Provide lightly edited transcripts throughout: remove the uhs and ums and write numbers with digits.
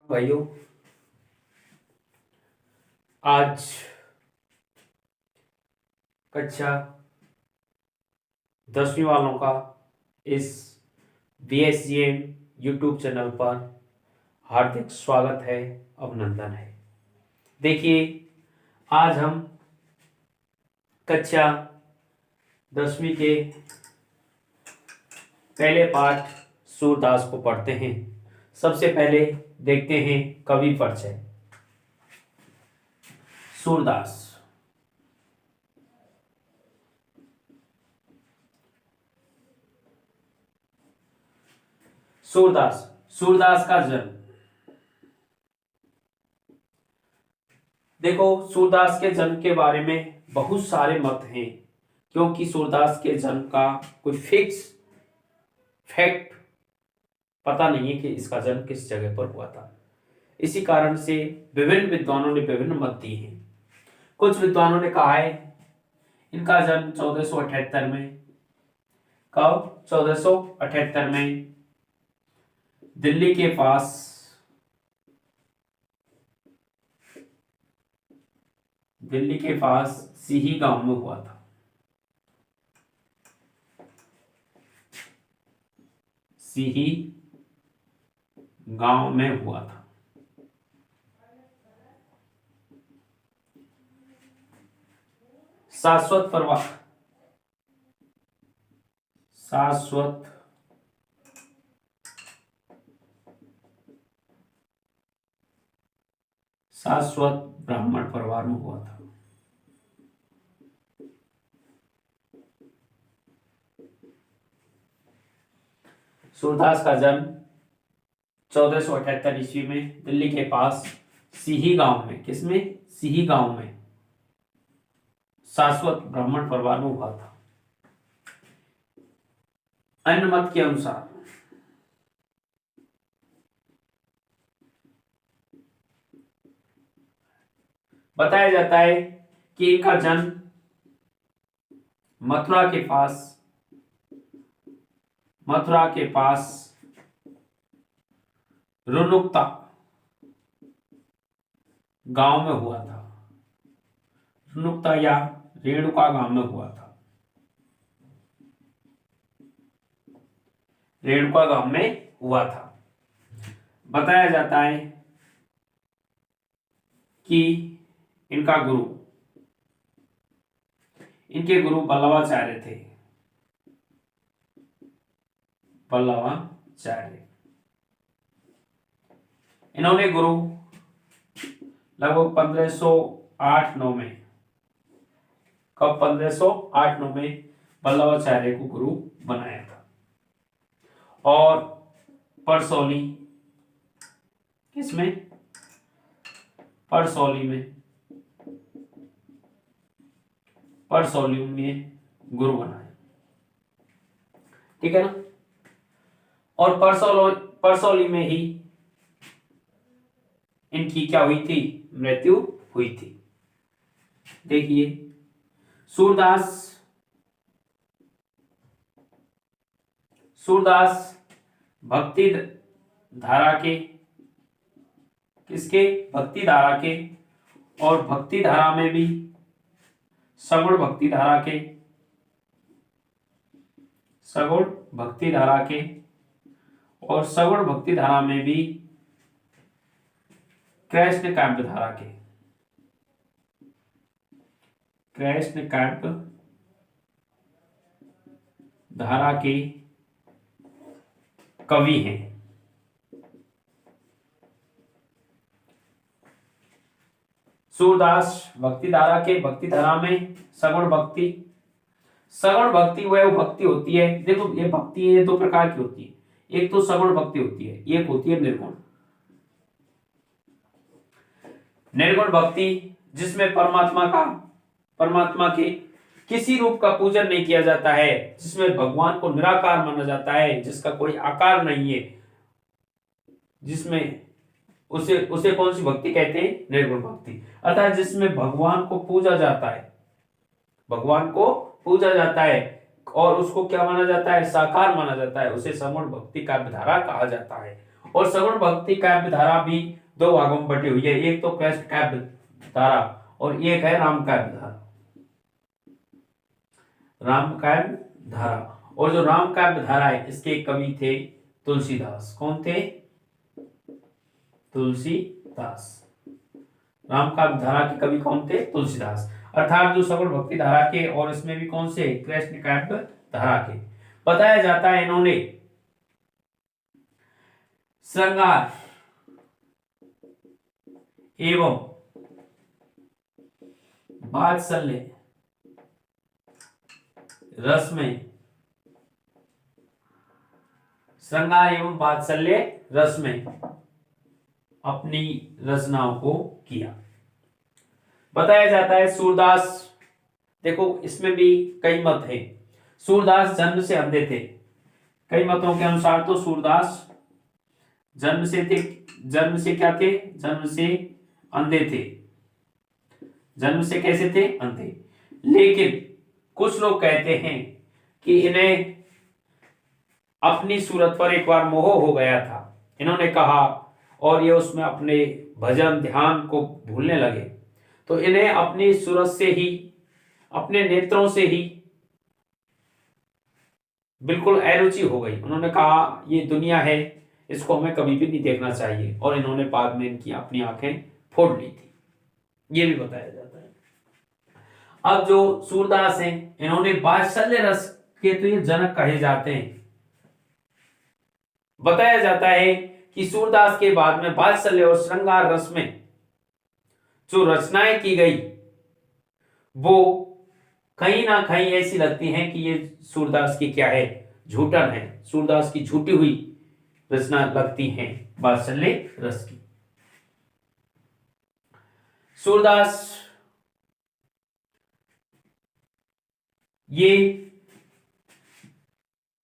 भाइयों, आज कक्षा 10वीं वालों का इस VSGM यूट्यूब चैनल पर हार्दिक स्वागत है, अभिनंदन है। देखिए, आज हम कक्षा 10वीं के पहले पाठ सूरदास को पढ़ते हैं। सबसे पहले देखते हैं कवि परिचय। सूरदास। सूरदास का जन्म। देखो, सूरदास के जन्म के बारे में बहुत सारे मत हैं, क्योंकि सूरदास के जन्म का कोई फिक्स फैक्ट पता नहीं है कि इसका जन्म किस जगह पर हुआ था। इसी कारण से विभिन्न विद्वानों ने विभिन्न मत दिए हैं। कुछ विद्वानों ने कहा है इनका जन्म 1478 में। कब? 1478 में दिल्ली के पास सीही गांव में हुआ था। सीही गांव में हुआ था। शाश्वत ब्राह्मण परिवार में हुआ था। सूरदास का जन्म 1478 ईस्वी में दिल्ली के पास सीही गांव में, किसमें? सीही गांव में शाश्वत ब्राह्मण परिवार में हुआ था। अन्य मत के अनुसार बताया जाता है कि इनका जन्म मथुरा के पास रुनुक्ता गांव में हुआ था। रुनुक्ता या रेणुका गांव में हुआ था। रेणुका गांव में हुआ था। बताया जाता है कि इनके गुरु बल्लवाचार्य थे। इन्होंने गुरु लगभग 1508-9 में, कब? 1508-9 में बल्लवाचार्य को गुरु बनाया था। और परसौली, किसमें? परसौली में गुरु बनाया। ठीक है ना? और परसौली में ही इनकी क्या हुई थी? मृत्यु हुई थी। देखिए, सूरदास भक्ति धारा के, किसके? भक्ति धारा के, और भक्ति धारा में भी सगुण भक्ति धारा के, और सगुण भक्ति धारा में भी कृष्ण काव्य धारा के कवि हैं। सूरदास भक्ति धारा में सगुण भक्ति वह भक्ति होती है। देखो, ये भक्ति है, दो प्रकार की होती है। एक तो सगुण भक्ति होती है, एक होती है निर्गुण भक्ति, जिसमें परमात्मा के किसी रूप का पूजन नहीं किया जाता है, जिसमें भगवान को निराकार माना जाता है, जिसका कोई आकार नहीं है, जिसमें उसे कौन सी भक्ति कहते हैं? निर्गुण भक्ति। अर्थात जिसमें भगवान को पूजा जाता है और उसको क्या माना जाता है? साकार माना जाता है। उसे सगुण भक्ति का धारा कहा जाता है। और सगुण भक्ति काव्य धारा भी दो भागों में बटी हुई है, एक तो कृष्ण काव्य धारा और एक है राम काव्य धारा। राम काव्य धारा, और जो राम काव्य धारा है इसके कवि थे तुलसीदास। कौन थे? तुलसीदास। राम काव्य धारा के कवि कौन थे? तुलसीदास। अर्थात जो सगुण भक्ति धारा के और इसमें भी कौन से? कृष्ण काव्य धारा के। बताया जाता है इन्होंने श्रृंगार एवं वात्सल्य रस में, श्रृंगार एवं वात्सल्य रस में अपनी रचनाओं को किया। बताया जाता है सूरदास, देखो इसमें भी कई मत हैं। सूरदास जन्म से अंधे थे। कई मतों के अनुसार तो सूरदास जन्म से थे, जन्म से क्या थे? जन्म से अंधे थे। जन्म से कैसे थे? अंधे। लेकिन कुछ लोग कहते हैं कि इन्हें अपनी सूरत पर एक बार मोह हो गया था, इन्होंने कहा, और ये उसमें अपने भजन ध्यान को भूलने लगे, तो इन्हें अपनी सूरत से ही, अपने नेत्रों से ही बिल्कुल अरुचि हो गई। उन्होंने कहा ये दुनिया है, इसको हमें कभी भी नहीं देखना चाहिए, और इन्होंने बाद में इनकी अपनी आंखें फोड़ ली थी, ये भी बताया जाता है। अब जो सूरदास हैं इन्होंने वात्सल्य रस के तो ये जनक कहे जाते हैं। बताया जाता है कि सूरदास के बाद में वात्सल्य और श्रृंगार रस में जो रचनाएं की गई वो कहीं ना कहीं ऐसी लगती हैं कि ये सूरदास की क्या है? झूठन है, सूरदास की झूठी हुई रचना लगती हैं वात्सल्य रस की। सूरदास ये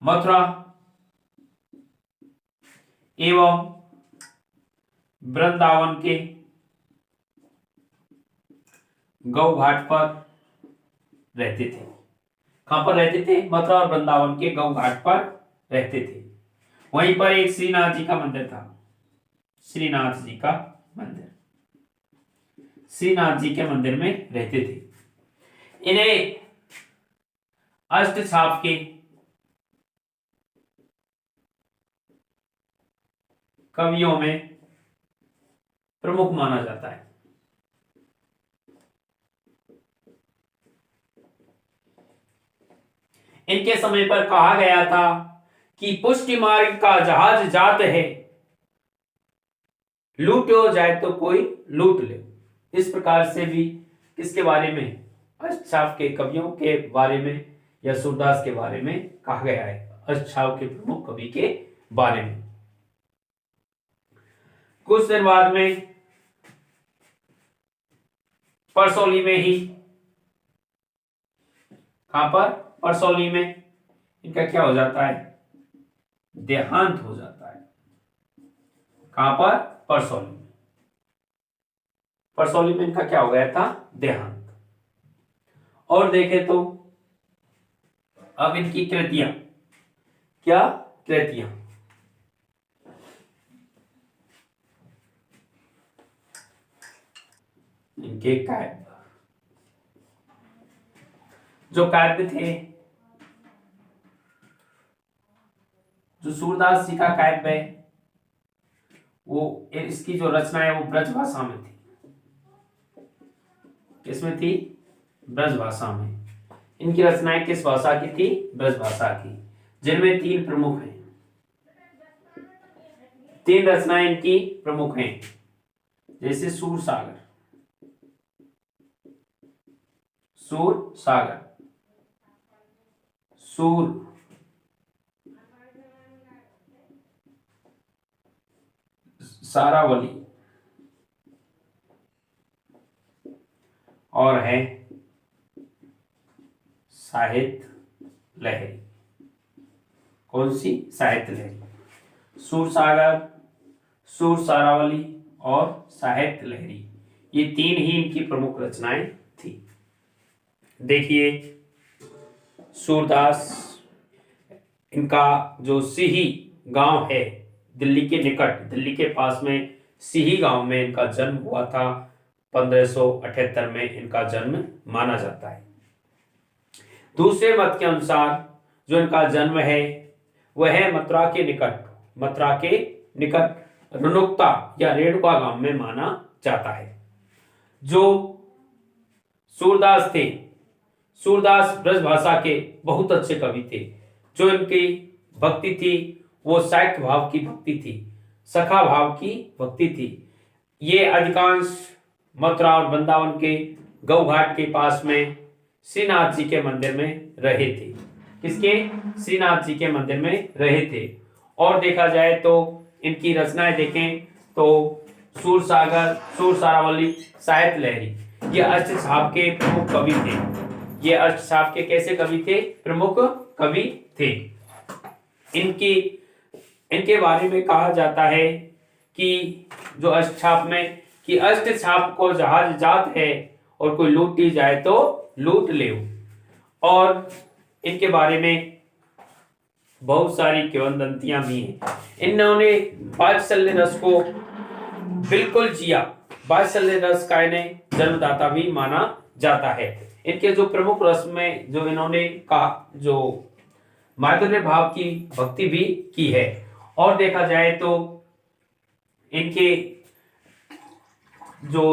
मथुरा एवं वृंदावन के गौ घाट पर रहते थे। कहां पर रहते थे? मथुरा और वृंदावन के गौ घाट पर रहते थे। वहीं पर एक श्रीनाथ जी का मंदिर था। श्रीनाथ जी का मंदिर, श्रीनाथ जी के मंदिर में रहते थे। इन्हें अष्टछाप के कवियों में प्रमुख माना जाता है। इनके समय पर कहा गया था कि पुष्टि मार्ग का जहाज जात है, लूटो जाए तो कोई लूट ले। इस प्रकार से भी किसके बारे में? अष्टछाप के कवियों के बारे में या सूरदास के बारे में कहा गया है, अष्टछाप के प्रमुख कवि के बारे में। कुछ दिन बाद में परसौली में ही, कहां पर? परसौली में इनका क्या हो जाता है? देहांत हो जाता है। कहां पर? परसौली में। परसौली में इनका क्या हो गया था? देहांत। और देखें तो अब इनकी कृतियां, क्या कृतियां? इनके काव्य, जो काव्य थे, जो सूरदास जी का काव्य है वो, इसकी जो रचना है वो ब्रज भाषा में थी। किसमें थी? ब्रज भाषा में। इनकी रचनाएं किस भाषा की थी? ब्रज भाषा की, जिनमें तीन प्रमुख हैं। तीन रचनाएं इनकी प्रमुख हैं, जैसे सूर सागर, सूर सागर, सूर सारावली, और है साहित्य लहरी। कौन सी? साहित्य लहरी। सूर सागर, सूर सारावली और साहित्य लहरी, ये तीन ही इनकी प्रमुख रचनाएं थी। देखिए सूरदास, इनका जो सिही गांव है दिल्ली के निकट, दिल्ली के पास में सिही गांव में इनका जन्म हुआ था। 1578 में इनका जन्म माना जाता है। दूसरे मत के अनुसार जो इनका जन्म है वह है मथुरा के निकट, मथुरा के निकट रुनुक्ता या रेणुका गांव में माना जाता है। जो सूरदास थे, सूरदास ब्रजभाषा के बहुत अच्छे कवि थे। जो इनकी भक्ति थी वो साहित्य भाव की भक्ति थी, सखा भाव की भक्ति थी। ये अधिकांश मथुरा और वृंदावन के गौ घाट के पास में श्रीनाथ जी के मंदिर में रहे थे। किसके? श्रीनाथ जी के मंदिर में रहे थे। और देखा जाए तो इनकी रचनाएं देखें तो सूरसागर, सूरसारावली, साहित्य लहरी, ये अष्टछाप के प्रमुख कवि थे। ये अष्टछाप के कैसे कवि थे? प्रमुख कवि थे। इनके बारे में कहा जाता है कि जो अष्टछाप में कि अष्टछाप को जहाज जात है और कोई लूट ली जाए तो लूट ले। और इनके बारे में बहुत सारी किंवदंतियां भी हैं। इन्होंने वात्सल्य रस को बिल्कुल जिया, वात्सल्य रस का इन्हें जन्मदाता भी माना जाता है। इनके जो प्रमुख रस में जो इन्होंने कहा, जो माधुर्य भाव की भक्ति भी की है। और देखा जाए तो इनके जो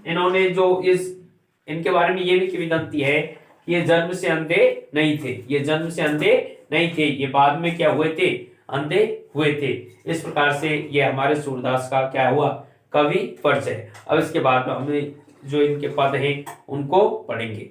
इन्होंने जो इनके बारे में ये भी किंवदंती है कि ये जन्म से अंधे नहीं थे, ये जन्म से अंधे नहीं थे, ये बाद में क्या हुए थे? अंधे हुए थे। इस प्रकार से ये हमारे सूरदास का क्या हुआ? कवि परिचय। अब इसके बाद में हमें जो इनके पद हैं उनको पढ़ेंगे।